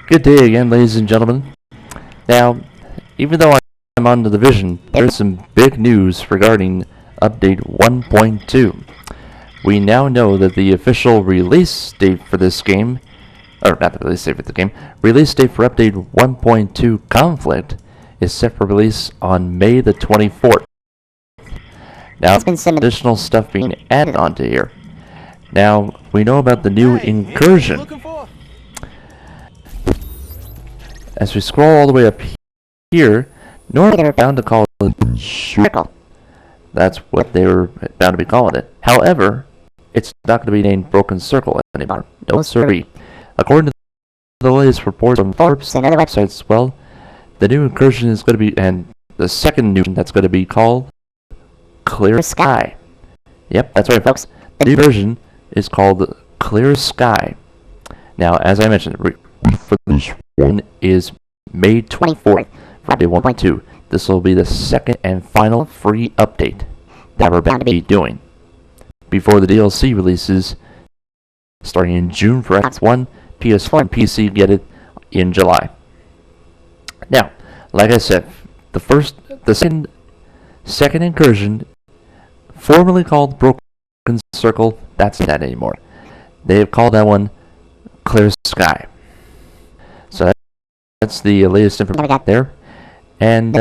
Good day again, ladies and gentlemen. Now, even though I'm on the division, there's some big news regarding update 1.2. We now know that the official release date for this game, or not the release date for the game, release date for update 1.2 Conflict is set for release on May the 24th. Now, there's been some additional stuff being added onto here. Now, we know about the new Incursion. As we scroll all the way up here, normally they were bound to call it Circle. That's what they were bound to be calling it. However, it's not going to be named Broken Circle anymore. No siree. According to the latest reports from Forbes and other websites, well, the new Incursion is going to be, and the second new that's going to be called Clear Sky. Yep, that's right, folks. The new version is called Clear Sky. Now, as I mentioned, for this one is May 24th for update 1.2. This will be the second and final free update that we're about to be doing before the DLC releases starting in June for Xbox One, PS4, and PC get it in July. Now, like I said, the second Incursion, formerly called Broken Circle, that's not that anymore. They have called that one Clear Sky. So that's the latest information we got there. And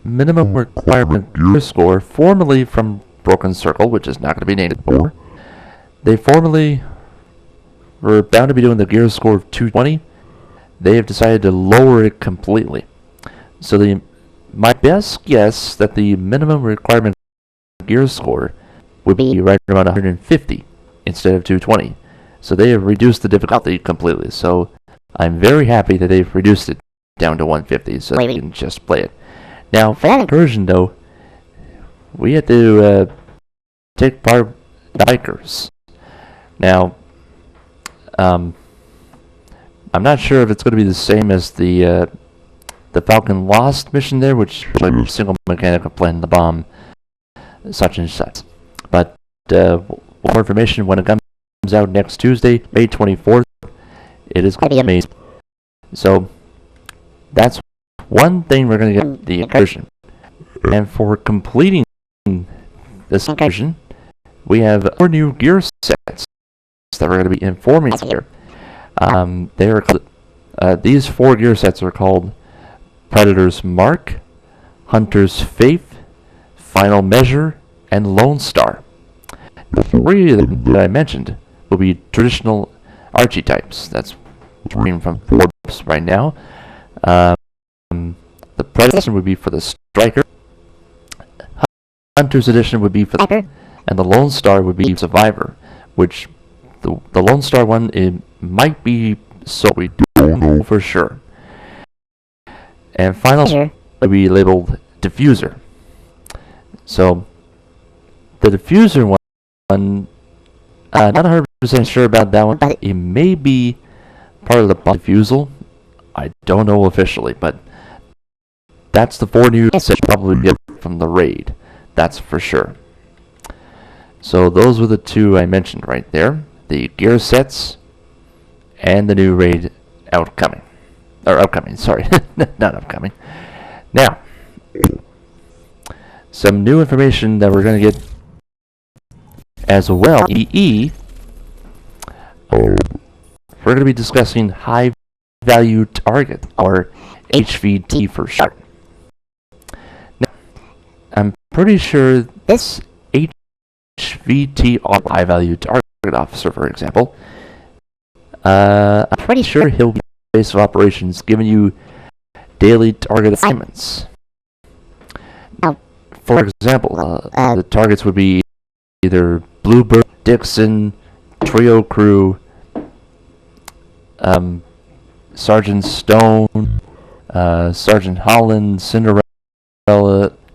minimum requirement gear score, formerly from Broken Circle, which is not going to be named anymore. They formerly were bound to be doing the gear score of 220. They have decided to lower it completely. So my best guess that the minimum requirement gear score would be right around 150 instead of 220. So they have reduced the difficulty completely. So I'm very happy that they've reduced it down to 150 so they can just play it. Now, for that Incursion, though, we had to take part of the bikers. Now, I'm not sure if it's going to be the same as the Falcon Lost mission there, which is like a single mechanic of planting the bomb, such and such. But more information when it comes out next Tuesday, May 24th. It is going to be amazing. So, that's one thing we're going to get the Incursion. And for completing this Incursion, we have 4 new gear sets that we're going to be informing us here. They are called, these 4 gear sets are called Predator's Mark, Hunter's Faith, Final Measure, and Lone Star. The 3 of them that I mentioned will be traditional archetypes. That's reading from Forbes right now. The Predator would be for the Striker. Hunter's Edition would be for the Striker. And the Lone Star would be Survivor, which the Lone Star one, it might be, so we don't know for sure. And Final would be labeled Diffuser. So, the Diffuser one, not 100% sure about that one, but it may be part of the Diffusal. I don't know officially, but that's the 4 new sets you probably get from the raid. That's for sure. So those were the 2 I mentioned right there. The gear sets and the new raid upcoming, sorry. Not upcoming. Now, some new information that we're going to get as well. We're going to be discussing high value target, or HVT for short. Now, I'm pretty sure this HVT, or high value target officer, for example, I'm pretty sure he'll be base of operations giving you daily target assignments. Now, for example, the targets would be either Bluebird, Dixon, Trio Crew, Sergeant Stone, Sergeant Holland, Cinderella,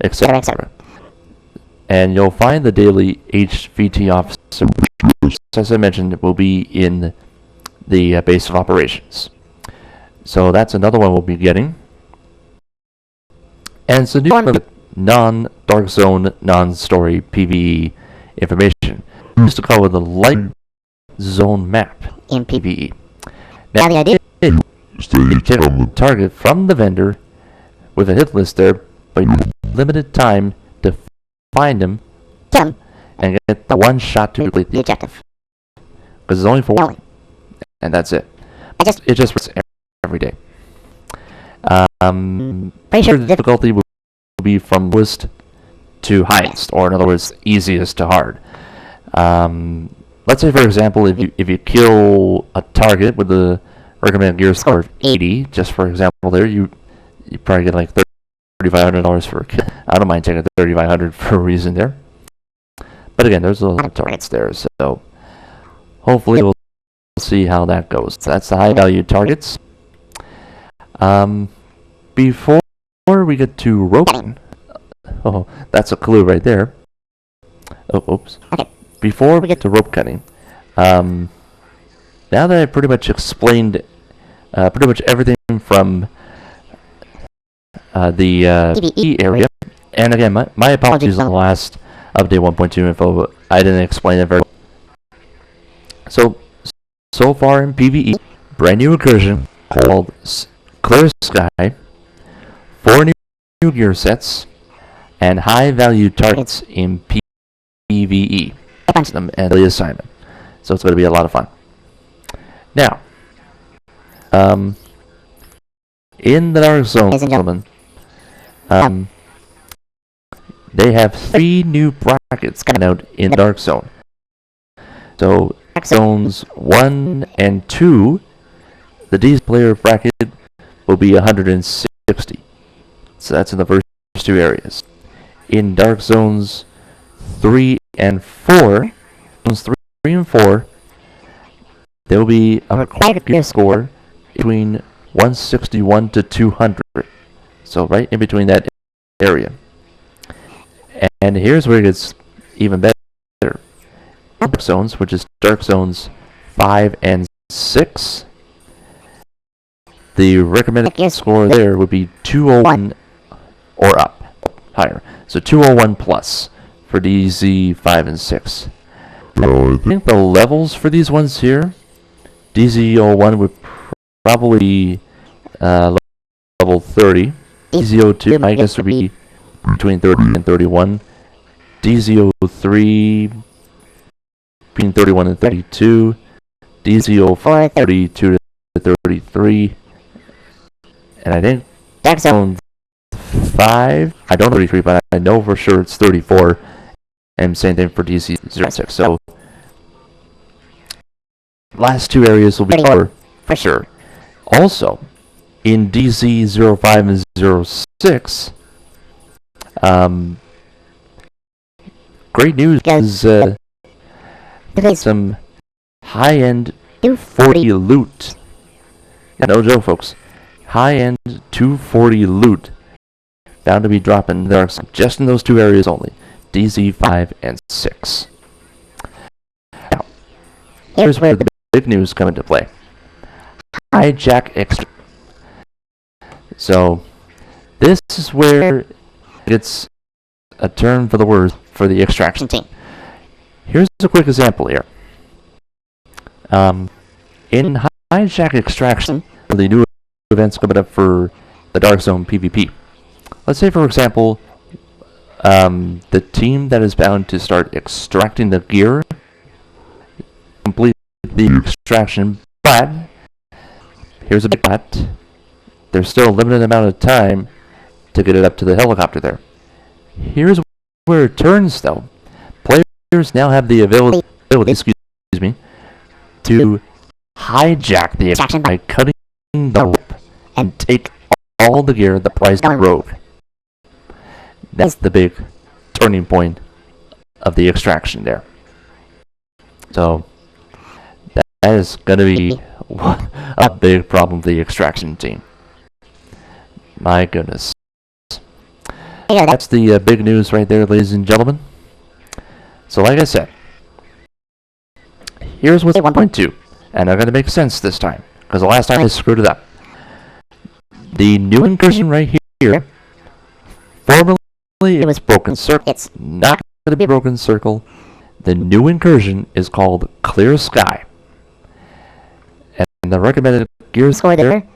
etc., etc. And you'll find the daily HVT officer, which, as I mentioned, will be in the base of operations. So that's another one we'll be getting. And it's a new one with non-Dark Zone, non-story PvE information. We used to call it the Light Zone map in PvE. Now the idea Stay take a target from the vendor with a hit list there, but you have limited time to find him, kill him, and get the one shot to complete the objective. Because it's only for Only. and that's it. It just works every day. Pretty sure the difficulty will be from lowest to highest, or in other words, easiest to hard. Let's say, for example, if you kill a target with the recommended gear score of 80, just for example, there you probably get like $3,500 for a kill. I don't mind taking $3,500 for a reason there. But again, there's a lot of targets there, so hopefully we'll see how that goes. So that's the high value targets. Before we get to rope cutting, oh, that's a clue right there. Oh, oops. Okay. Before we get to rope cutting, now that I pretty much explained pretty much everything from the PvE area, and again, my apologies on the last update 1.2 info, I didn't explain it very well. So far in PvE, brand new incursion called Clear Sky, 4 new gear sets, and high value targets in PvE. Them and the assignment. So it's going to be a lot of fun. Now, in the Dark Zone, gentlemen, they have 3 new brackets coming out in the Dark Zone. So, Zones 1 and 2, the D player bracket will be 160. So that's in the first 2 areas. In Dark Zones 3 and 4, Zones 3 and 4, there will be a required gear score between 161 to 200. So right in between that area. And here's where it gets even better. Dark Zones, which is Dark Zones 5 and 6, the recommended gear score there would be 201 or up, higher. So 201 plus for DZ 5 and 6. I think the levels for these ones here, DZ01 would probably be level 30. DZ02, I guess, would be between 30 and 31. DZ03 between 31 and 32. DZ04 32 to 33. And I think Dark Zone 5, I don't know 33, but I know for sure it's 34. And same thing for DC06. So last 2 areas will be covered for sure. Also, in DZ05 and 06, great news is some high-end 240 loot. Yeah, no joke, folks. High-end 240 loot bound to be dropping there just in those 2 areas only. DZ5 and 6. Now, here's where the big news come into play. Hijack Extraction. So, this is where it's a turn for the worse for the extraction team. Here's a quick example here. In Hijack Extraction, the new events coming up for the Dark Zone PvP. Let's say, for example, the team that is bound to start extracting the gear complete the extraction, but here's a big but. There's still a limited amount of time to get it up to the helicopter there. Here's where it turns, though. Players now have the ability, to hijack the extraction by cutting the rope and take all the gear the prize rogue. That's the big turning point of the extraction there. So that is going to be a big problem for the extraction team. My goodness. That's the big news right there, ladies and gentlemen. So like I said, here's what's 1.2, and I'm going to make sense this time, because the last time I screwed it up. The new incursion right here, formerly it was Broken Circle. It's not going to be Broken Circle. The new incursion is called Clear Sky. And the recommended gear score there,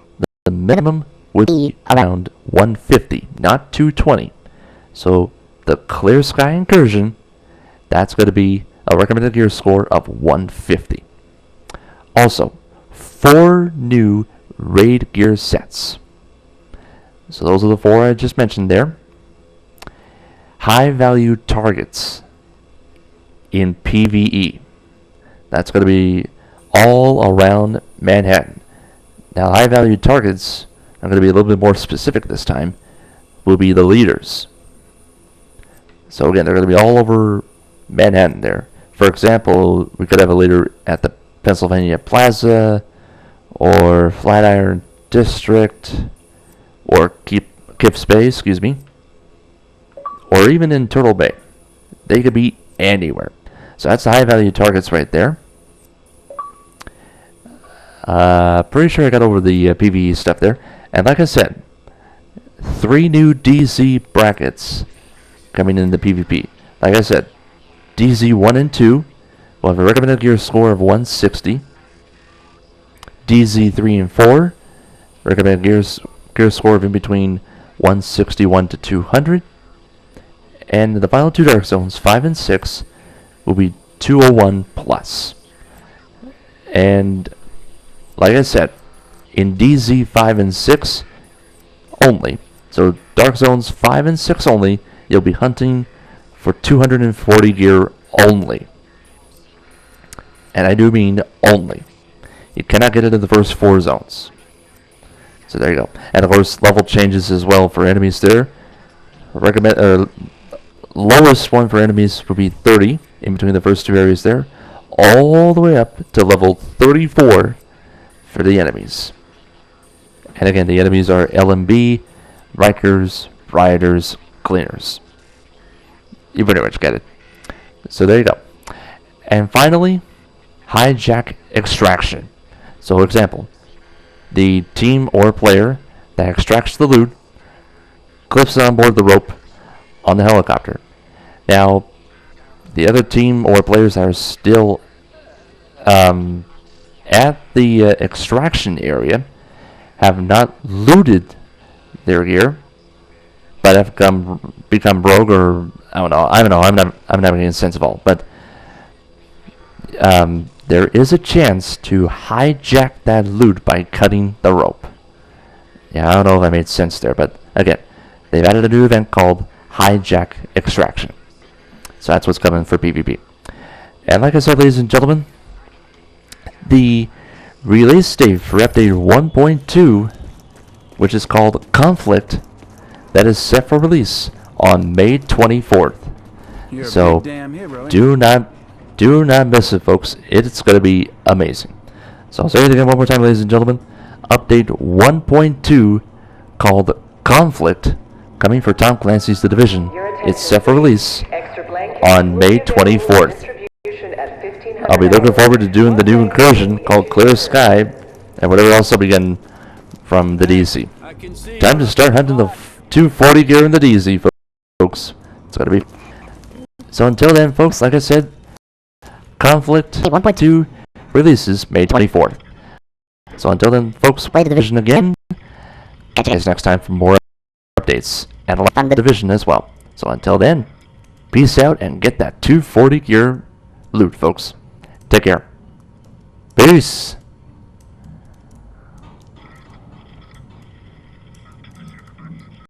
the minimum would be around 150, not 220. So the Clear Sky Incursion, that's going to be a recommended gear score of 150. Also, 4 new raid gear sets. So those are the 4 I just mentioned there. High value targets in PvE. That's going to be all around Manhattan. Now, high value targets, I'm going to be a little bit more specific this time, will be the leaders. So again, they're going to be all over Manhattan there. For example, we could have a leader at the Pennsylvania Plaza, or Flatiron District, or Kips Bay, excuse me, or even in Turtle Bay. They could be anywhere. So that's the high value targets right there. Pretty sure I got over the PvE stuff there. And like I said, 3 new DZ brackets coming in the PvP. Like I said, DZ 1 and 2 will have a recommended gear score of 160. DZ 3 and 4, recommended gear score of in between 161 to 200. And the final 2 Dark Zones, 5 and 6, will be 201 plus. And like I said, in DZ 5 and 6 only, so Dark Zones 5 and 6 only, you'll be hunting for 240 gear only. And I do mean only. You cannot get into the first 4 zones. So there you go. And of course, level changes as well for enemies there. Lowest one for enemies will be 30 in between the first 2 areas there, all the way up to level 34 for the enemies. And again, the enemies are LMB, Rikers, Rioters, Cleaners. You pretty much get it. So there you go. And finally, Hijack Extraction. So, for example, the team or player that extracts the loot clips on board the rope on the helicopter. Now, the other team or players that are still at the extraction area have not looted their gear, but have become rogue, or I don't know. I'm not making any sense at all. But there is a chance to hijack that loot by cutting the rope. Yeah, I don't know if I made sense there, but again, they've added a new event called Hijack Extraction. So that's what's coming for PvP. And like I said, ladies and gentlemen, the release date for update 1.2, which is called Conflict, that is set for release on May 24th. So do not miss it, folks. It's going to be amazing. So I'll say it again one more time, ladies and gentlemen. Update 1.2 called Conflict, coming for Tom Clancy's The Division. It's set for release on May 24th. I'll be looking forward to doing the new incursion called Clear Sky and whatever else I'll be getting from the DC. Time to start hunting the 240 gear in the DZ, folks. It's going to be. So until then, folks, like I said, Conflict 1.2 releases May 24th. So until then, folks, play the Division again. Catch you guys next time for more updates and a lot on the Division as well. So until then, peace out and get that 240 gear loot, folks. Take care. Peace.